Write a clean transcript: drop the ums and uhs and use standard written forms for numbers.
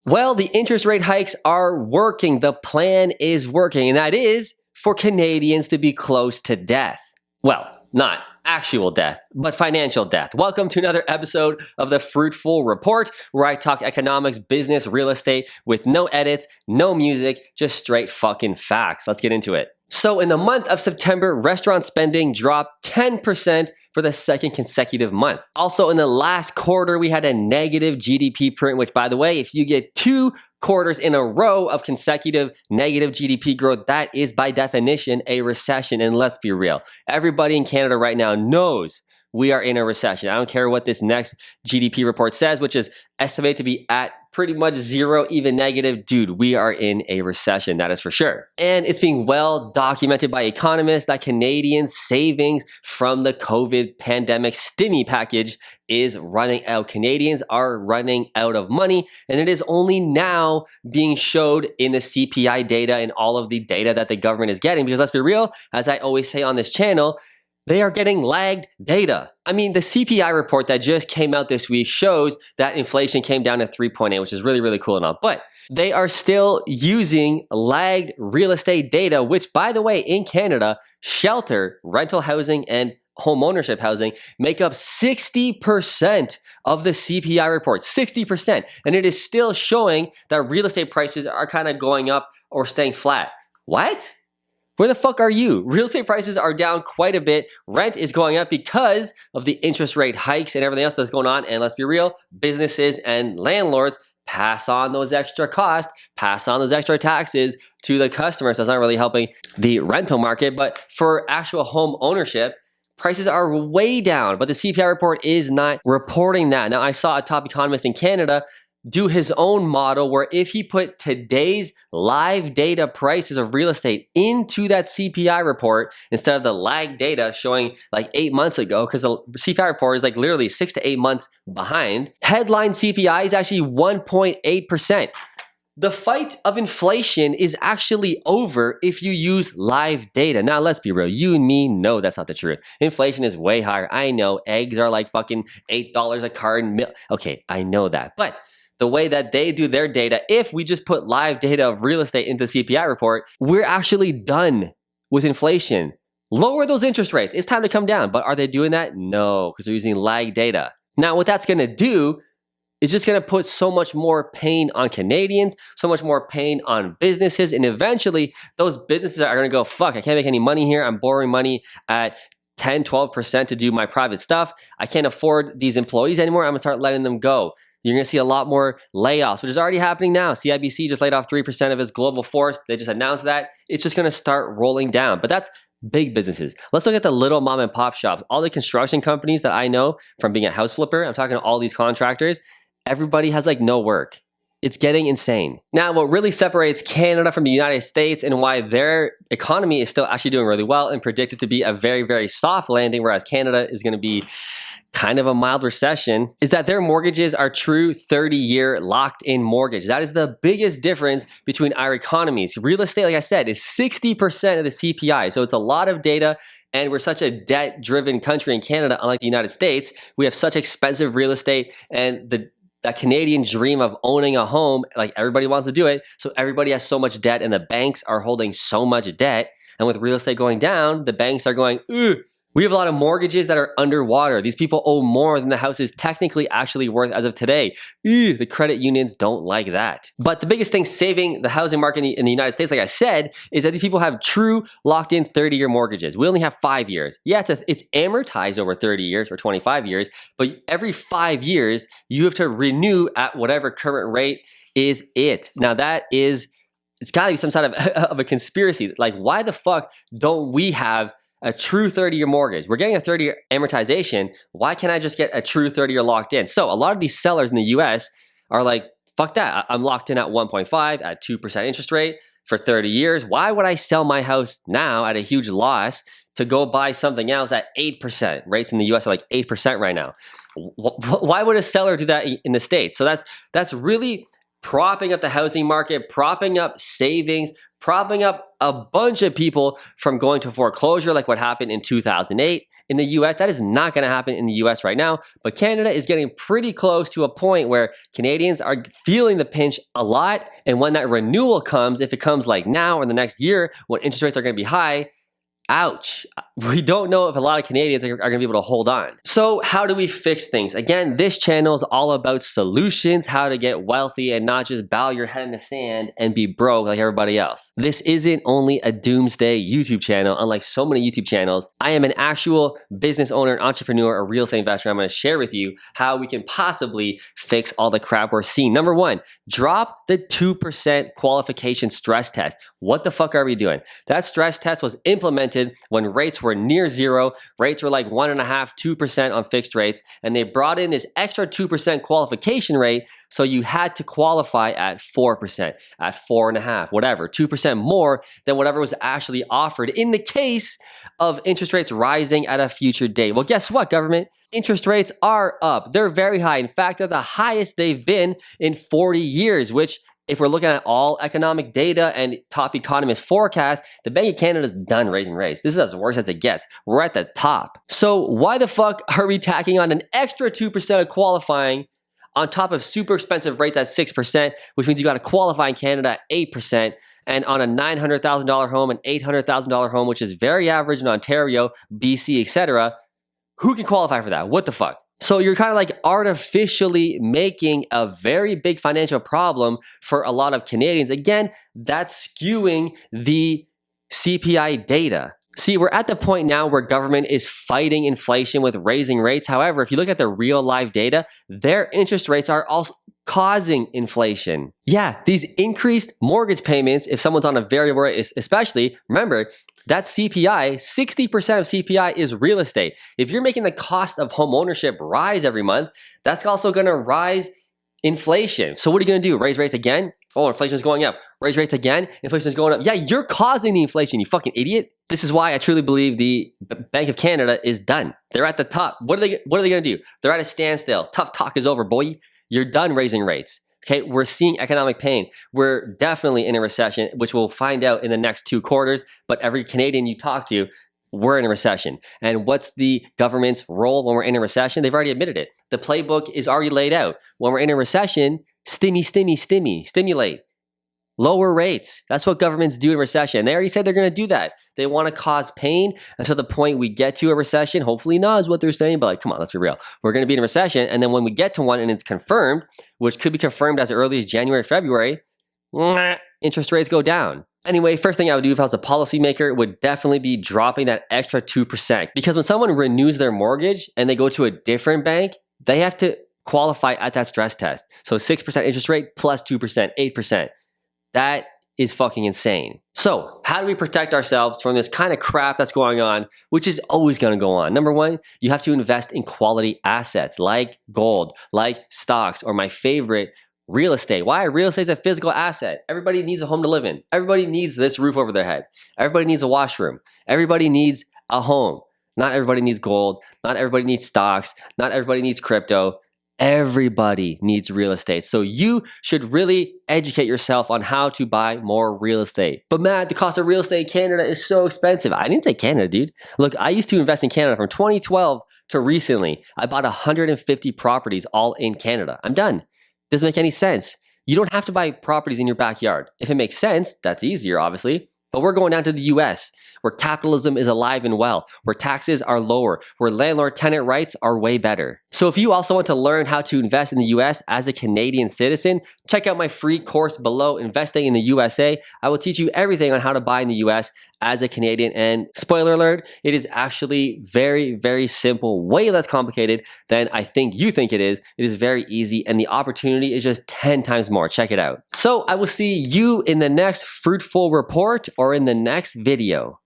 Well, the interest rate hikes are working. The plan is working, and that is for Canadians to be close to death. Well, not actual death, but financial death. Welcome to another episode of the Fruitful Report, where I talk economics, business, real estate with no edits, no music, just straight fucking facts. Let's get into it. So in the month of September, restaurant spending dropped 10% for the second consecutive month. Also in the last quarter, we had a negative GDP print, which by the way, if you get 2 quarters in a row of consecutive negative GDP growth, that is by definition a recession. And let's be real, everybody in Canada right now knows we are in a recession. I don't care what this next GDP report says, which is estimated to be at pretty much zero, even negative. Dude, we are in a recession, that is for sure. And it's being well documented by economists that Canadians' savings from the COVID pandemic stimmy package is running out. Canadians are running out of money, and it is only now being showed in the CPI data and all of the data that the government is getting. Because let's be real, as I always say on this channel, they are getting lagged data. I mean, the CPI report that just came out this week shows that inflation came down to 3.8, which is really, really cool and all. But they are still using lagged real estate data, which, by the way, in Canada, shelter, rental housing, and home ownership housing make up 60% of the CPI report, 60%. And it is still showing that real estate prices are kind of going up or staying flat. What? Where the fuck are you? Real estate prices are down quite a bit. Rent is going up because of the interest rate hikes and everything else that's going on. And let's be real, businesses and landlords pass on those extra costs, pass on those extra taxes to the customers. So it's not really helping the rental market. But for actual home ownership, prices are way down. But the CPI report is not reporting that. Now, I saw a top economist in Canada do his own model where if he put today's live data prices of real estate into that CPI report instead of the lag data showing like 8 months ago, because the CPI report is like literally 6 to 8 months behind, headline CPI is actually 1.8%. The fight of inflation is actually over if you use live data. Now, let's be real. You and me know that's not the truth. Inflation is way higher. I know eggs are like fucking $8 a carton. Okay, I know that. But the way that they do their data, if we just put live data of real estate into the CPI report, we're actually done with inflation. Lower those interest rates. It's time to come down. But are they doing that? No, because they're using lag data. Now, what that's going to do is just going to put so much more pain on Canadians, so much more pain on businesses, and eventually those businesses are going to go, fuck, I can't make any money here. I'm borrowing money at 10, 12% to do my private stuff. I can't afford these employees anymore. I'm going to start letting them go. You're going to see a lot more layoffs, which is already happening now. CIBC just laid off 3% of its global force. They just announced that. It's just going to start rolling down. But that's big businesses. Let's look at the little mom and pop shops. All the construction companies that I know from being a house flipper, I'm talking to all these contractors, everybody has like no work. It's getting insane. Now, what really separates Canada from the United States and why their economy is still actually doing really well and predicted to be a very, very soft landing, whereas Canada is going to be kind of a mild recession, is that their mortgages are true 30-year locked-in mortgage. That is the biggest difference between our economies. Real estate, like I said, is 60% of the CPI. So it's a lot of data, and we're such a debt-driven country in Canada, unlike the United States. We have such expensive real estate, and that Canadian dream of owning a home, like everybody wants to do it. So everybody has so much debt, and the banks are holding so much debt. And with real estate going down, the banks are going, ugh. We have a lot of mortgages that are underwater. These people owe more than the house is technically actually worth as of today. Ew, the credit unions don't like that. But the biggest thing saving the housing market in the United States, like I said, is that these people have true locked-in 30-year mortgages. We only have 5 years. Yeah, it's amortized over 30 years or 25 years, but every 5 years, you have to renew at whatever current rate is it. Now it's gotta be some sort of a conspiracy. Like, why the fuck don't we have a true 30-year mortgage? We're getting a 30-year amortization. Why can't I just get a true 30-year locked in? So a lot of these sellers in the US are like, fuck that. I'm locked in at 1.5 at 2% interest rate for 30 years. Why would I sell my house now at a huge loss to go buy something else at 8%? Rates in the US are like 8% right now. Why would a seller do that in the States? So that's really propping up the housing market, propping up savings, propping up a bunch of people from going to foreclosure, like what happened in 2008 in the US. That is not going to happen in the US right now, but Canada is getting pretty close to a point where Canadians are feeling the pinch a lot. And when that renewal comes, if it comes like now or the next year, when interest rates are going to be high, ouch. We don't know if a lot of Canadians are going to be able to hold on. So how do we fix things? Again, this channel is all about solutions, how to get wealthy and not just bow your head in the sand and be broke like everybody else. This isn't only a doomsday YouTube channel, unlike so many YouTube channels. I am an actual business owner, an entrepreneur, a real estate investor. I'm going to share with you how we can possibly fix all the crap we're seeing. Number one, drop the 2% qualification stress test. What the fuck are we doing? That stress test was implemented when rates were near zero. Rates were like 1.5%, 2% on fixed rates, and they brought in this extra 2% qualification rate, so you had to qualify at 4%, at 4.5%, whatever, 2% more than whatever was actually offered in the case of interest rates rising at a future date. Well, guess what, government? Interest rates are up. They're very high. In fact, they're the highest they've been in 40 years, which if we're looking at all economic data and top economists' forecasts, the Bank of Canada is done raising rates. This is as worse as it gets. We're at the top. So why the fuck are we tacking on an extra 2% of qualifying on top of super expensive rates at 6%, which means you got to qualify in Canada at 8%, and on a $900,000 home, an $800,000 home, which is very average in Ontario, BC, etc. Who can qualify for that? What the fuck? So you're kind of like artificially making a very big financial problem for a lot of Canadians. Again, that's skewing the CPI data. See, we're at the point now where government is fighting inflation with raising rates. However, if you look at the real live data, their interest rates are also causing inflation. Yeah, these increased mortgage payments, if someone's on a variable rate, especially, remember, that CPI, 60% of CPI is real estate. If you're making the cost of home ownership rise every month, that's also going to rise inflation. So what are you going to do? Raise rates again? Oh, inflation is going up. Raise rates again? Inflation is going up. Yeah, you're causing the inflation, you fucking idiot. This is why I truly believe the Bank of Canada is done. They're at the top. What are they going to do? They're at a standstill. Tough talk is over, boy. You're done raising rates. Okay, we're seeing economic pain. We're definitely in a recession, which we'll find out in the next 2 quarters. But every Canadian you talk to, we're in a recession. And what's the government's role when we're in a recession? They've already admitted it. The playbook is already laid out. When we're in a recession, stimulate. Lower rates. That's what governments do in recession. They already said they're going to do that. They want to cause pain until the point we get to a recession. Hopefully not is what they're saying, but like, come on, let's be real. We're going to be in a recession, and then when we get to one and it's confirmed, which could be confirmed as early as January, February, interest rates go down. Anyway, first thing I would do if I was a policymaker would definitely be dropping that extra 2%. Because when someone renews their mortgage and they go to a different bank, they have to qualify at that stress test. So 6% interest rate plus 2%, 8%. That is fucking insane. So how do we protect ourselves from this kind of crap that's going on, which is always going to go on? Number one, you have to invest in quality assets like gold, like stocks, or my favorite, real estate. Why? Real estate is a physical asset. Everybody needs a home to live in. Everybody needs this roof over their head. Everybody needs a washroom. Everybody needs a home. Not everybody needs gold. Not everybody needs stocks. Not everybody needs crypto. Everybody needs real estate. So you should really educate yourself on how to buy more real estate. But Matt, the cost of real estate in Canada is so expensive. I didn't say Canada, dude. Look, I used to invest in Canada from 2012 to recently. I bought 150 properties all in Canada. I'm done. Doesn't make any sense. You don't have to buy properties in your backyard. If it makes sense, that's easier, obviously. But we're going down to the US, where capitalism is alive and well, where taxes are lower, where landlord-tenant rights are way better. So if you also want to learn how to invest in the US as a Canadian citizen, check out my free course below, Investing in the USA. I will teach you everything on how to buy in the US as a Canadian. And spoiler alert, it is actually very, very simple, way less complicated than I think you think it is. It is very easy, and the opportunity is just 10 times more. Check it out. So I will see you in the next fruitful report or in the next video.